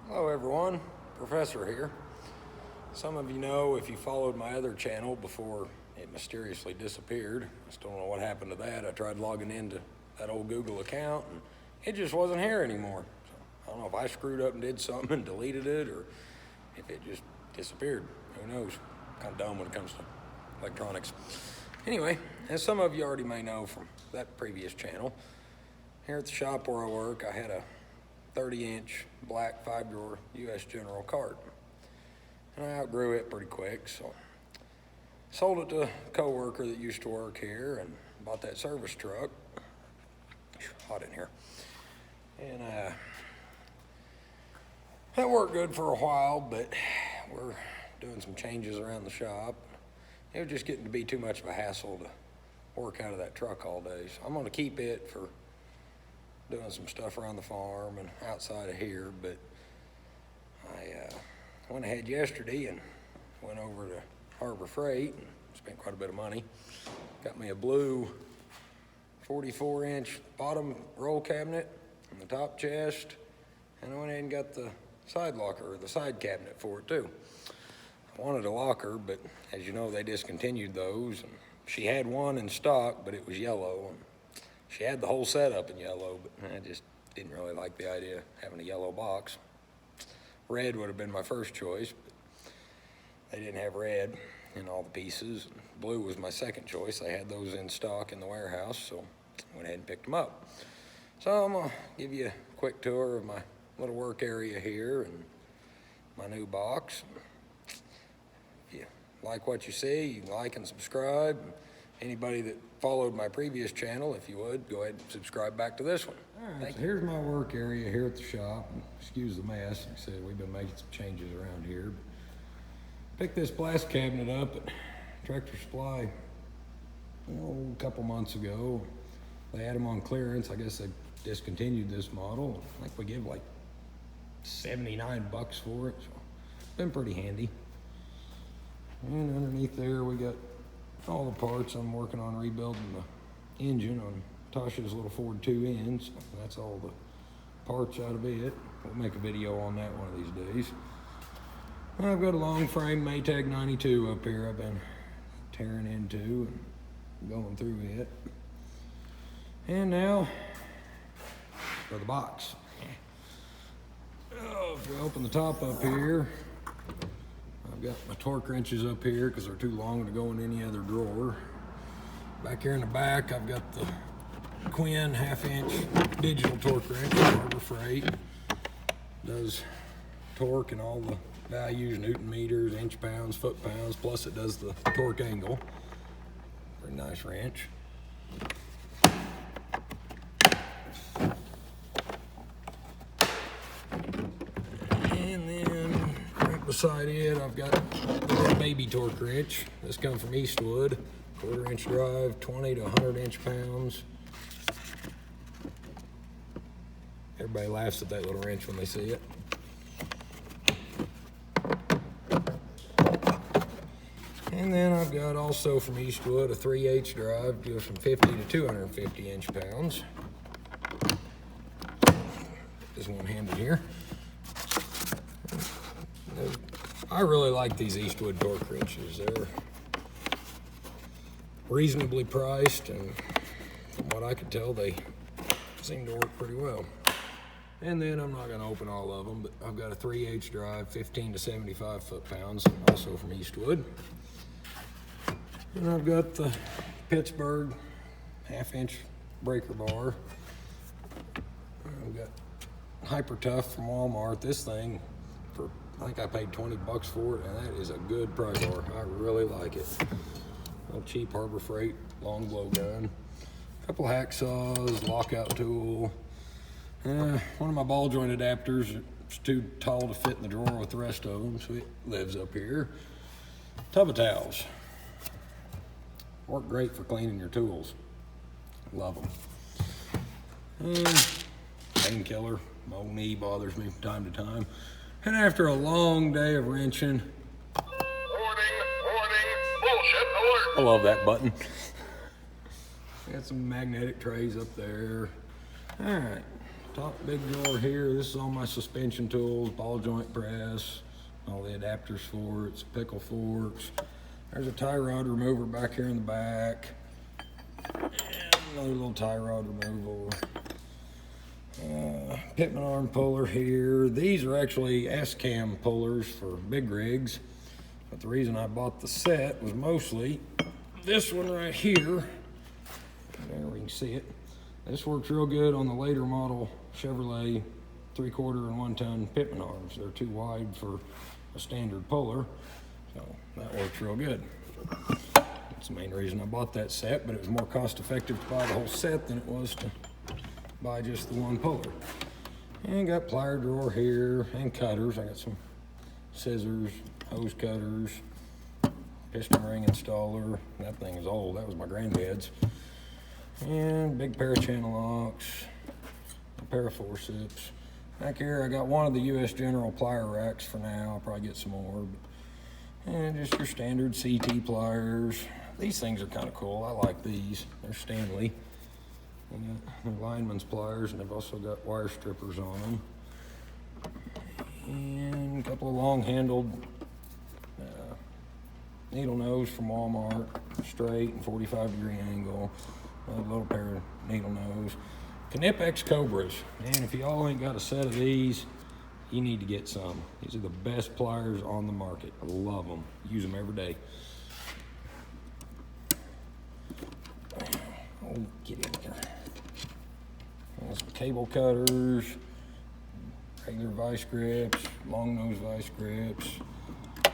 Hello everyone, Professor here. Some of you know if you followed my other channel before it mysteriously disappeared. I still don't know what happened to that. I tried logging into that old Google account and it just wasn't here anymore. So I don't know if I screwed up and did something and deleted it or if it just disappeared. Who knows? Kind of dumb when it comes to electronics. Anyway, as some of you already may know from that previous channel, here at the shop where I work, I had a 30-inch black 5-drawer U.S. General cart. And I outgrew it pretty quick, so sold it to a co-worker that used to work here and bought that service truck. Hot in here. And that worked good for a while, but we're doing some changes around the shop. It was just getting to be too much of a hassle to work out of that truck all day. So I'm gonna keep it for doing some stuff around the farm and outside of here, but I went ahead yesterday and went over to Harbor Freight and spent quite a bit of money. Got me a blue 44-inch bottom roll cabinet and the top chest, and I went ahead and got the side locker, or the side cabinet for it too. I wanted a locker, but as you know, they discontinued those, and she had one in stock, but it was yellow. And she had the whole setup in yellow, but I just didn't really like the idea of having a yellow box. Red would have been my first choice, but they didn't have red in all the pieces. Blue was my second choice. I had those in stock in the warehouse, so I went ahead and picked them up. So I'm gonna give you a quick tour of my little work area here and my new box. If you like what you see, you can like and subscribe. Anybody that followed my previous channel, if you would, go ahead and subscribe back to this one. All right, so here's my work area here at the shop. Excuse the mess. Like I said, we've been making some changes around here. Picked this blast cabinet up at Tractor Supply a couple months ago. They had them on clearance. I guess they discontinued this model. I think we give like 79 bucks for it, so it's been pretty handy. And underneath there we got all the parts. I'm working on rebuilding the engine on Tasha's little Ford 2N, so that's all the parts out of it. We'll make a video on that one of these days. I've got a long frame Maytag 92 up here I've been tearing into and going through it. And now for the box. Oh, if we open the top up here, I've got my torque wrenches up here because they're too long to go in any other drawer. Back here in the back, I've got the Quinn 1/2-inch digital torque wrench from Harbor Freight. Does torque and all the values, Newton meters, inch pounds, foot pounds, plus it does the torque angle. Very nice wrench. And then right beside it, I've got that baby torque wrench. This comes from Eastwood, 1/4-inch drive, 20 to 100 inch-pounds. Everybody laughs at that little wrench when they see it. And then I've got also from Eastwood a 3/8 drive, goes from 50 to 250 inch-pounds. This one-handed here. I really like these Eastwood torque wrenches. They're reasonably priced, and from what I could tell, they seem to work pretty well. And then I'm not going to open all of them, but I've got a 3/8 drive, 15 to 75 foot-pounds, also from Eastwood. And I've got the Pittsburgh 1/2-inch breaker bar. I've got Hyper Tough from Walmart. This thing, I think I paid 20 bucks for it, and that is a good pry bar. I really like it. Little cheap Harbor Freight long blow gun. A couple hacksaws, lockout tool. One of my ball joint adapters is too tall to fit in the drawer with the rest of them, so it lives up here. Tub of towels. Work great for cleaning your tools. Love them. Painkiller. My old knee bothers me from time to time. And after a long day of wrenching, Warning, bullshit alert. I love that button. Got some magnetic trays up there. All right, top big drawer here, this is all my suspension tools, ball joint press, all the adapters for it, pickle forks. There's a tie rod remover back here in the back. And another little tie rod removal. Pitman arm puller here. These are actually S-cam pullers for big rigs. But the reason I bought the set was mostly this one right here. There we can see it. This works real good on the later model Chevrolet 3/4 and 1 ton Pitman arms. They're too wide for a standard puller, so that works real good. That's the main reason I bought that set, but it was more cost effective to buy the whole set than it was to buy just the one puller. And got plier drawer here and cutters. I got some scissors, hose cutters, piston ring installer. That thing is old. That was my granddad's. And big pair of channel locks, a pair of forceps. Back here I got one of the US General plier racks for now. I'll probably get some more. And just your standard CT pliers. These things are kind of cool. I like these. They're Stanley. They're lineman's pliers, and they've also got wire strippers on them. And a couple of long-handled needle nose from Walmart, straight and 45-degree angle. A little pair of needle nose. Knipex Cobras. Man, if y'all ain't got a set of these, you need to get some. These are the best pliers on the market. I love them. Use them every day. Oh, get in there. Some cable cutters, regular vice grips, long nose vice grips,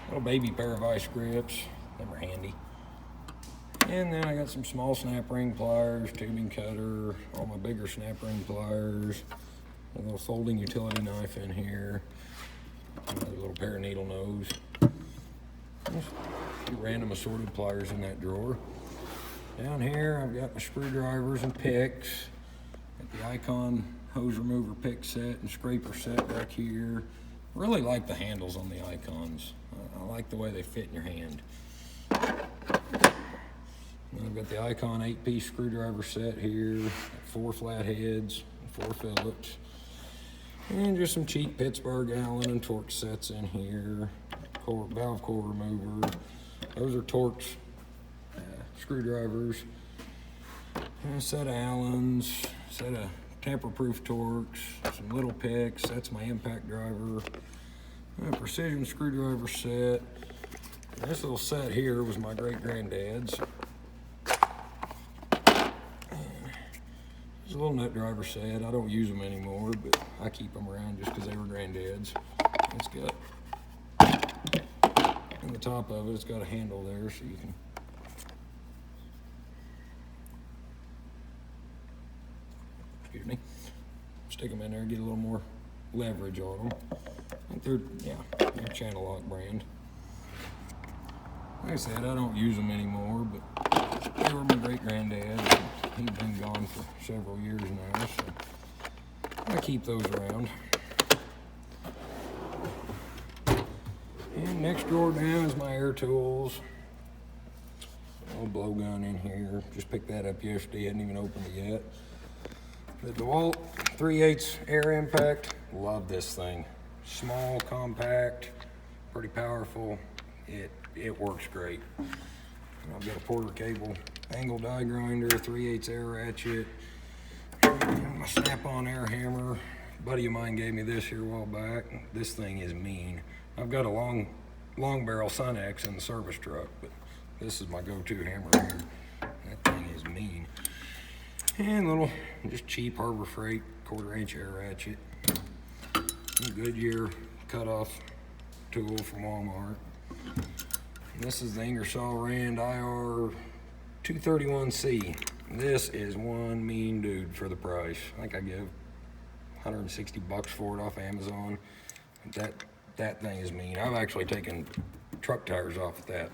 little baby pair of vice grips. Them are handy. And then I got some small snap ring pliers, tubing cutter, all my bigger snap ring pliers, a little folding utility knife in here, another little pair of needle nose. Just a few random assorted pliers in that drawer. Down here I've got my screwdrivers and picks. Got the Icon hose remover pick set and scraper set back here. Really like the handles on the Icons. I like the way they fit in your hand. I've got the Icon 8-piece screwdriver set here, 4 flatheads, 4 Phillips, and just some cheap Pittsburgh, Allen, and Torx sets in here. Valve core remover. Those are Torx screwdrivers. And a set of Allens, set of tamper-proof Torx, some little picks. That's my impact driver. A precision screwdriver set. And this little set here was my great-granddad's. It's a little nut driver set. I don't use them anymore, but I keep them around just because they were granddad's. It's got, on the top of it, it's got a handle there so you can stick them in there and get a little more leverage on them. I think they're Channel Lock brand. Like I said, I don't use them anymore, but they were my great-granddad. He's been gone for several years now, so I keep those around. And next drawer down is my air tools. A little blowgun in here. Just picked that up yesterday, hadn't even opened it yet. The DeWalt 3/8 air impact. Love this thing. Small, compact, pretty powerful. It works great. I've got a Porter cable angle die grinder, 3/8 air ratchet, my snap-on air hammer. A buddy of mine gave me this here a while back. This thing is mean. I've got a long barrel Sunex in the service truck, but this is my go-to hammer here. That thing is mean. And little, just cheap Harbor Freight 1/4-inch air ratchet. A Goodyear cutoff tool from Walmart. And this is the Ingersoll Rand IR 231C. This is one mean dude for the price. I think I give $160 for it off Amazon. That thing is mean. I've actually taken truck tires off with that.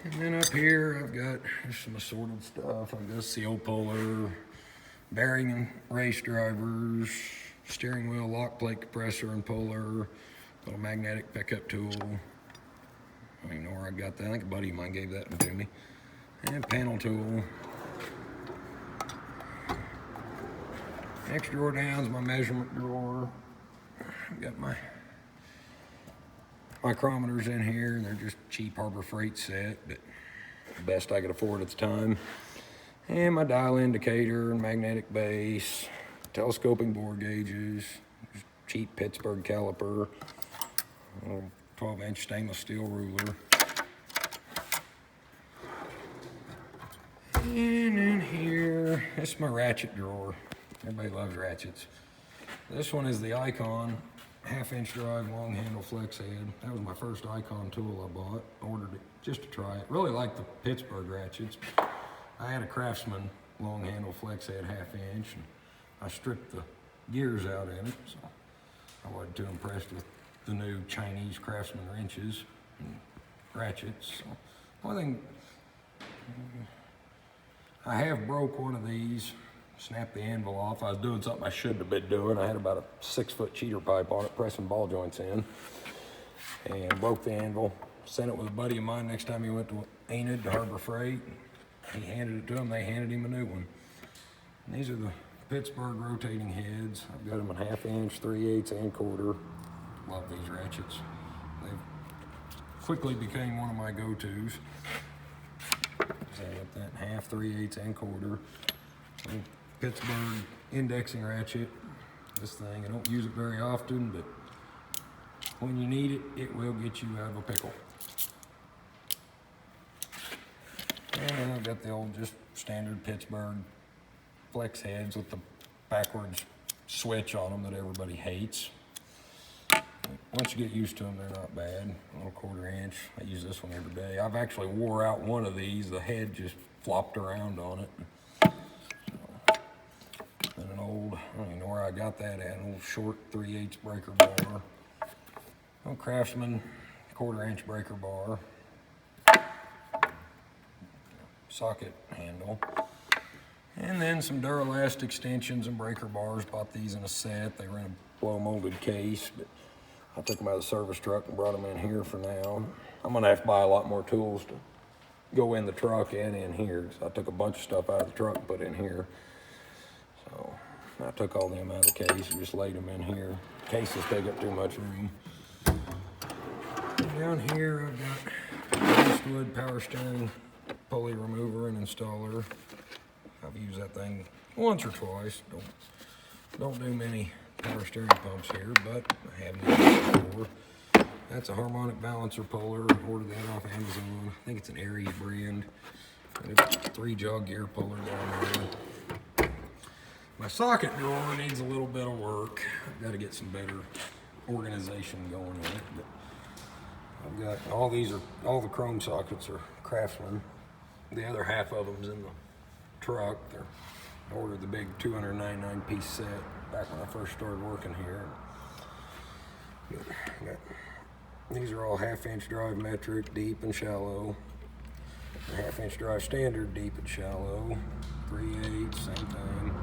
And then up here I've got some assorted stuff. I've got a seal puller, bearing and race drivers, steering wheel lock plate compressor and puller, little magnetic pickup tool. I don't even know where I got that. I think a buddy of mine gave that one to me. And panel tool. Next drawer down is my measurement drawer. Got my micrometers in here. They're just cheap Harbor Freight set, but the best I could afford at the time. And my dial indicator and magnetic base, telescoping bore gauges, cheap Pittsburgh caliper, 12-inch stainless steel ruler. And in here, this is my ratchet drawer. Everybody loves ratchets. This one is the Icon 1/2-inch drive long handle flex head. That was my first Icon tool I bought. Ordered it just to try it. Really like the Pittsburgh ratchets. I had a Craftsman long handle flex head 1/2-inch, and I stripped the gears out in it, so I wasn't too impressed with the new Chinese Craftsman wrenches and ratchets. So one thing, I have broke one of these, snapped the anvil off. I was doing something I shouldn't have been doing. I had about a 6-foot cheater pipe on it, pressing ball joints in, and broke the anvil. Sent it with a buddy of mine next time he went to Enid to Harbor Freight. He handed it to him, they handed him a new one. And these are the Pittsburgh rotating heads. I've got them in 1/2-inch, 3/8, and quarter. Love these ratchets. They quickly became one of my go-tos. So I got that in 1/2, 3/8, and quarter. And Pittsburgh indexing ratchet. This thing, I don't use it very often, but when you need it, it will get you out of a pickle. And I've got the old just standard Pittsburgh flex heads with the backwards switch on them that everybody hates. Once you get used to them, they're not bad. A little 1/4-inch. I use this one every day. I've actually wore out one of these. The head just flopped around on it. And an old, I don't even know where I got that at, an old short 3/8 breaker bar. Old Craftsman 1/4-inch breaker bar. Socket handle. And then some Duralast extensions and breaker bars. Bought these in a set. They were in a blow molded case, but I took them out of the service truck and brought them in here for now. I'm gonna have to buy a lot more tools to go in the truck and in here. So I took a bunch of stuff out of the truck and put in here. So I took all them out of the case and just laid them in here. Cases take up too much room. And down here I've got Eastwood power steering pulley remover and installer. I've used that thing once or twice. Don't do many power steering pumps here, but I have used it before. That's a Harmonic Balancer puller. Ordered that off Amazon. I think it's an Area brand. And it's a 3-jog gear puller down there. My socket drawer needs a little bit of work. I've got to get some better organization going in it. But I've got all the chrome sockets are Craftsman. The other half of them's in the truck. I ordered the big 299-piece set back when I first started working here. These are all 1/2-inch drive metric, deep and shallow. 1/2-inch drive standard, deep and shallow. 3/8, same thing.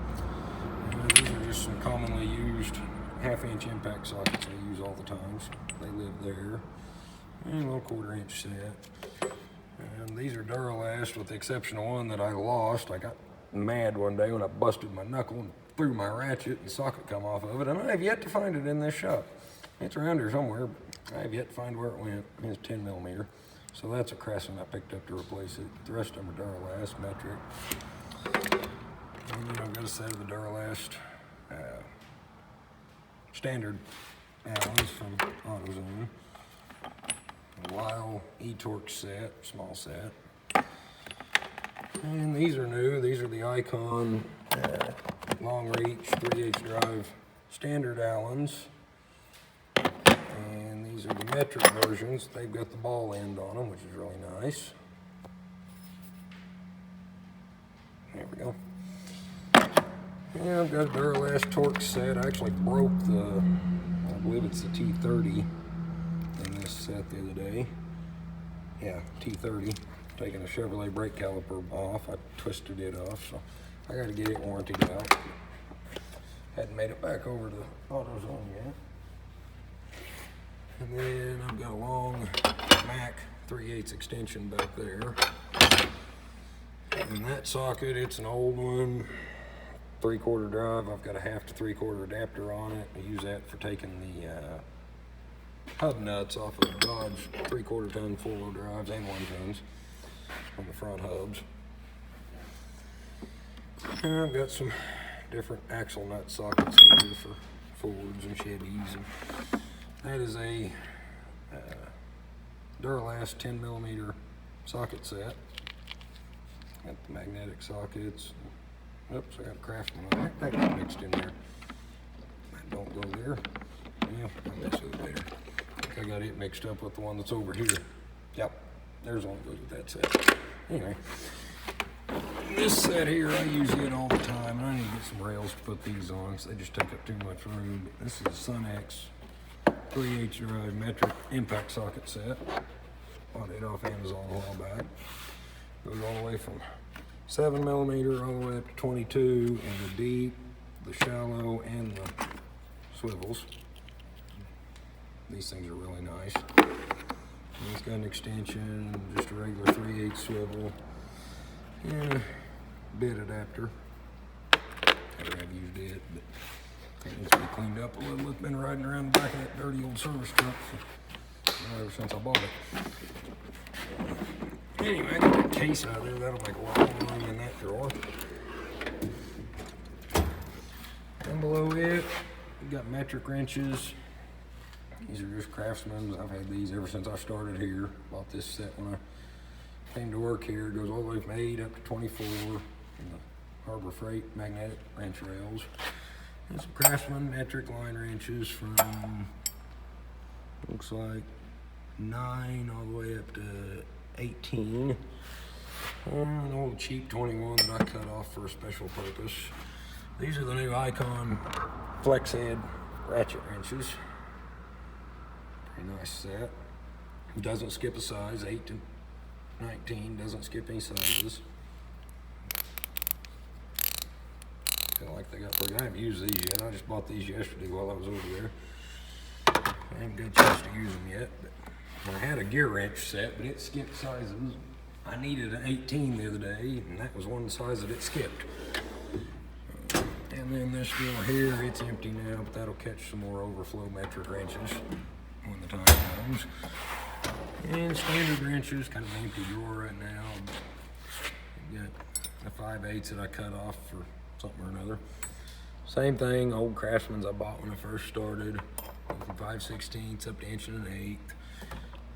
And these are just some commonly used 1/2-inch impact sockets I use all the time, so they live there. And a little 1/4-inch set. And these are Duralast, with the exception of one that I lost. I got mad one day when I busted my knuckle and threw my ratchet and the socket come off of it, and I have yet to find it in this shop. It's around here somewhere, but I have yet to find where it went. It's 10mm. So that's a Craftsman I picked up to replace it. The rest of them are Duralast metric. And then I've got a set of the Duralast standard Allens from AutoZone. A Lyle E-Torque set, small set. And these are new. These are the Icon long reach 3/8 drive standard Allens. And these are the metric versions. They've got the ball end on them, which is really nice. There we go. And I've got a Duralast torque set. I actually broke I believe it's the T30 in this set the other day. Yeah, T30. Taking a Chevrolet brake caliper off. I twisted it off, so I got to get it warrantied out. Hadn't made it back over to AutoZone yet. And then I've got a long Mac 3/8 extension back there. And that socket, it's an old one. 3/4 drive. I've got a 1/2 to 3/4 adapter on it. I use that for taking the hub nuts off of Dodge 3/4 ton 4-wheel drives and 1 tons on the front hubs. And I've got some different axle nut sockets here for Fords and Chevys. And that is a Duralast 10mm socket set. Got the magnetic sockets. Oops, I got a Craftsman on that. That got mixed in there. That don't go there. Yeah, I'll mess with it later. I think I got it mixed up with the one that's over here. Yep, there's one that goes with that set. Anyway, this set here, I use it all the time, and I need to get some rails to put these on because they just take up too much room. But this is a Sunex 3/8 drive metric impact socket set. Bought it off Amazon a while back. Goes all the way from 7mm all the way up to 22, and the deep, the shallow, and the swivels. These things are really nice. And it's got an extension, just a regular 3/8 swivel, and a bit adapter. Never have used it, but it needs to be cleaned up a little. It's been riding around the back of that dirty old service truck ever since I bought it. Anyway, I got that case out there. That'll make a lot of room in that drawer. And below it, we got metric wrenches. These are just Craftsman's. I've had these ever since I started here. Bought this set when I came to work here. It goes all the way from 8 up to 24. And the Harbor Freight magnetic wrench rails. And some Craftsman metric line wrenches from, looks like 9 all the way up to 18. An old cheap 21 that I cut off for a special purpose. These are the new Icon flex head ratchet wrenches. Pretty nice set. Doesn't skip a size, 8 to 19, doesn't skip any sizes. Feel like they got pretty, I haven't used these yet. I just bought these yesterday while I was over there. I haven't got a chance to use them yet, but I had a gear wrench set, but it skipped sizes. I needed an 18 the other day, and that was one size that it skipped. And then this drawer here, it's empty now, but that'll catch some more overflow metric wrenches when the time comes. And standard wrenches, kind of an empty drawer right now. I've got a 5/8 that I cut off for something or another. Same thing, old Craftsman's I bought when I first started. From 5/16 up to 1 1/8.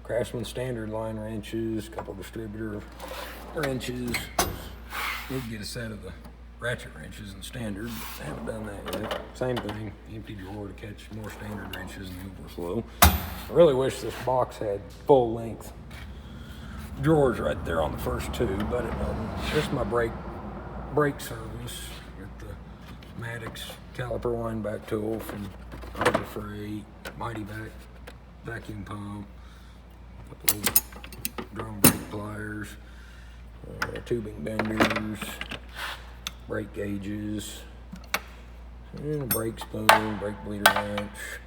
Craftsman standard line wrenches, a couple distributor wrenches. Need to get a set of the ratchet wrenches and standard, but I haven't done that yet. Same thing, empty drawer to catch more standard wrenches and overflow. I really wish this box had full length drawers right there on the first two, but it doesn't. This is my brake service with the Maddox caliper wind back tool from Harbor Freight, Mighty vacuum pump, a couple of drum brake pliers, tubing benders, brake gauges, and a brake spoon, brake bleeder wrench,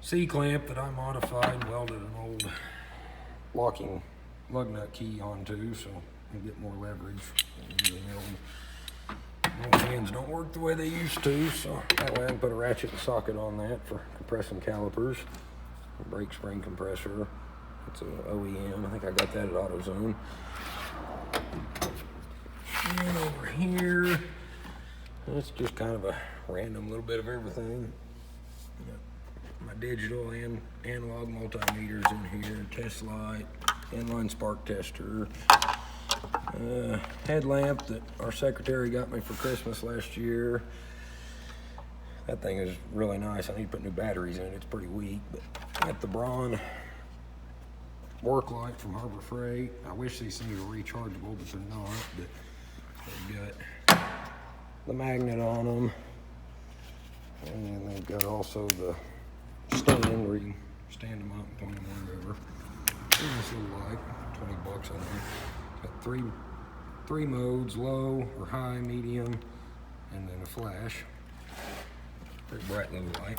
C-clamp that I modified and welded an old locking lug nut key onto so I can get more leverage. My hands don't work the way they used to, so that way I can put a ratchet and socket on that for compressing calipers. A brake spring compressor. It's an OEM. I think I got that at AutoZone. And over here, it's just kind of a random little bit of everything. My digital and analog multimeters in here, test light, inline spark tester, headlamp that our secretary got me for Christmas last year. That thing is really nice. I need to put new batteries in it. It's pretty weak, but I got the Braun work light from Harbor Freight. I wish these things were rechargeable, but they're not. But they've got the magnet on them, and then they've got also the stand where you can stand them up and point them wherever. This little light, $20 I think. Got three modes: low or high, medium, and then a flash. Pretty bright little light.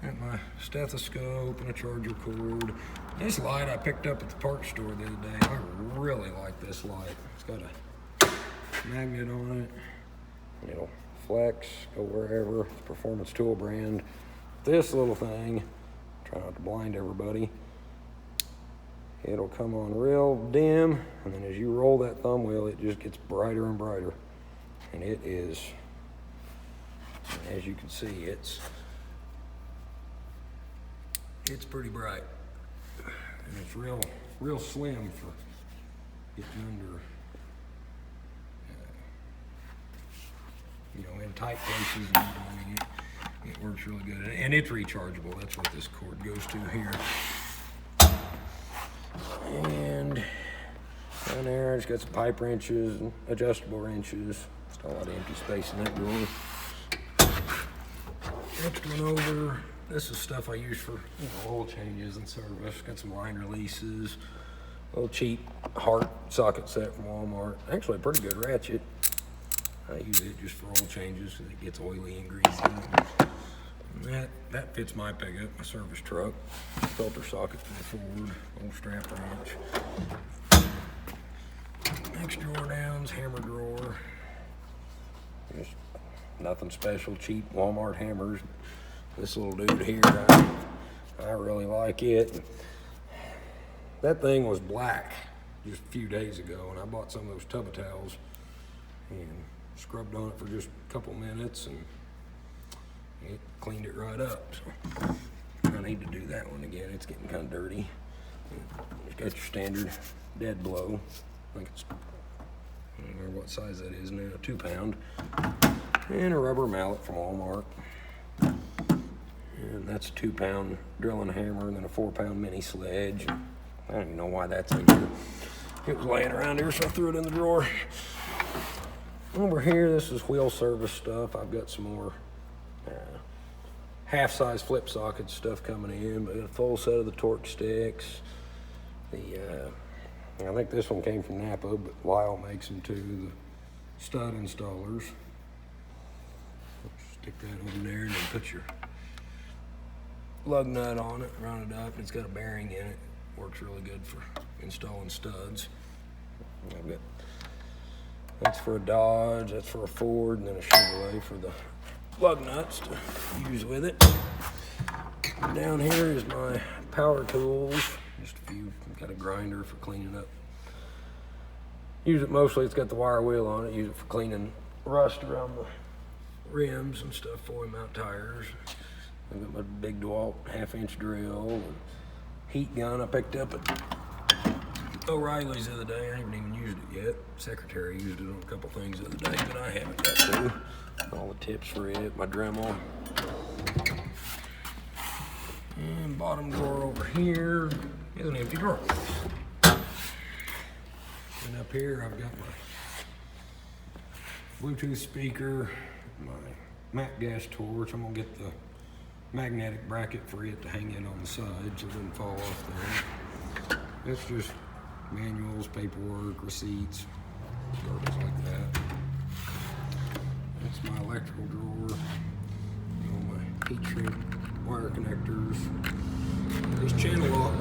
Got my stethoscope and a charger cord. This light I picked up at the parts store the other day. I really like this light. It's got a magnet on it, and it'll flex, go wherever. It's a Performance Tool brand. This little thing, try not to blind everybody, it'll come on real dim, and then as you roll that thumb wheel, it just gets brighter and brighter. And it is, as you can see, it's pretty bright. And it's real slim for getting under, in tight places and everything. It works really good. And it's rechargeable. That's what this cord goes to here. And down there, it's got some pipe wrenches and adjustable wrenches. Just a lot of empty space in that drawer. Next one over, this is stuff I use for oil changes and service. Got some line releases, a little cheap heart socket set from Walmart. Actually a pretty good ratchet. I use it just for oil changes because it gets oily and greasy. And that fits my pickup, my service truck. Filter socket for the Ford, old strap wrench. Next drawer down is hammer drawer. Just nothing special, cheap Walmart hammers. This little dude here, I really like it. That thing was black just a few days ago, and I bought some of those tub of towels and scrubbed on it for just a couple minutes, and it cleaned it right up. So I need to do that one again. It's getting kind of dirty. It's got your standard dead blow. I think it's, I don't remember what size that is now, 2 pound. And a rubber mallet from Walmart. And that's a 2 pound drilling hammer, and then a 4 pound mini sledge. I don't even know why that's in here. It was laying around here, so I threw it in the drawer. Over here, this is wheel service stuff. I've got some more half-size flip socket stuff coming in, but I got a full set of the torque sticks. I think this one came from Napa, but Lyle makes them too. The stud installers. Stick that over there, and then put your lug nut on it, run it up. It's got a bearing in it. Works really good for installing studs. I've got, that's for a Dodge, that's for a Ford, and then a Chevrolet for the lug nuts to use with it. Down here is my power tools. Just a few. Got a grinder for cleaning up. Use it mostly, it's got the wire wheel on it. Use it for cleaning rust around the rims and stuff, 4-mount tires. I've got my big DeWalt 1/2-inch drill and heat gun I picked up at O'Reilly's the other day. I haven't even used it yet. Secretary used it on a couple things the other day, but I haven't got to. All the tips for it, my Dremel. And bottom drawer over here is an empty drawer. And up here I've got my Bluetooth speaker, my Mac gas torch. I'm gonna get the magnetic bracket for it to hang in on the side so it doesn't fall off there. It's just manuals, paperwork, receipts, garbage like that. That's my electrical drawer. My heat shrink wire connectors. These channel lock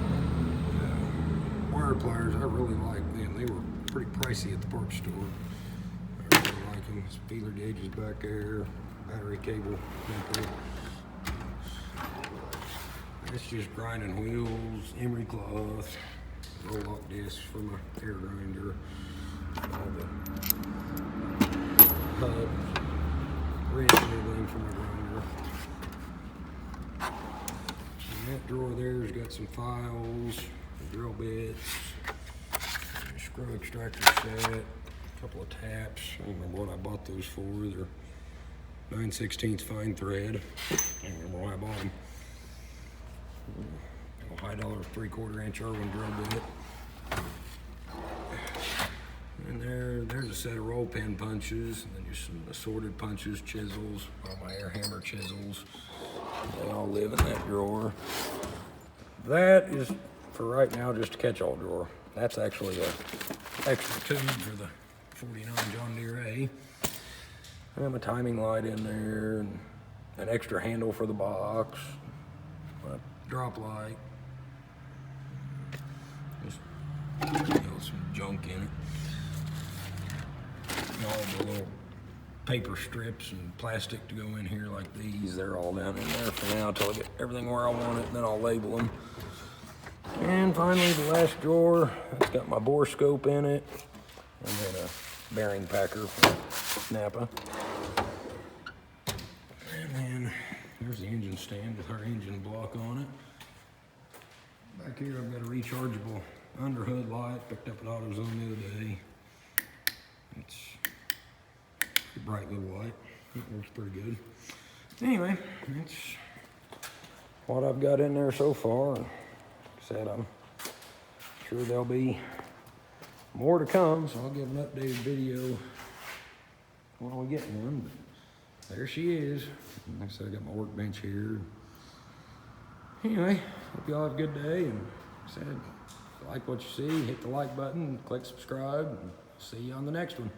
wire pliers, I really like them. They were pretty pricey at the parts store. I really like them. Feeler gauges back there, battery cable. It's just grinding wheels, emery cloth, roll lock discs for my air grinder, all the hubs, wrench and everything for my grinder. And that drawer there's got some files, drill bits, screw extractor set, a couple of taps. I don't remember what I bought those for. They're 9/16 fine thread. I don't remember why I bought them. A high dollar 3/4 inch Irwin drill bit. And there's a set of roll pin punches, and then just some assorted punches, chisels, all my air hammer chisels. They all live in that drawer. That is, for right now, just a catch-all drawer. That's actually a extra tube for the 49 John Deere A. I have a timing light in there, and an extra handle for the box, my drop light, just some junk in it. And all the little paper strips and plastic to go in here like these. They're all down in there for now until I get everything where I want it, and then I'll label them. And finally, the last drawer, it's got my bore scope in it, and then a bearing packer from Napa. And then there's the engine stand with our engine block on it. Back here, I've got a rechargeable underhood light, picked up at AutoZone the other day. It's a bright little light. It works pretty good. Anyway, that's what I've got in there so far. And like I said, I'm sure there'll be more to come, so I'll give an updated video when we get one. But there she is. Like I said, I got my workbench here. Anyway, hope y'all have a good day. And like I said, if you like what you see, hit the like button, click subscribe, and see you on the next one.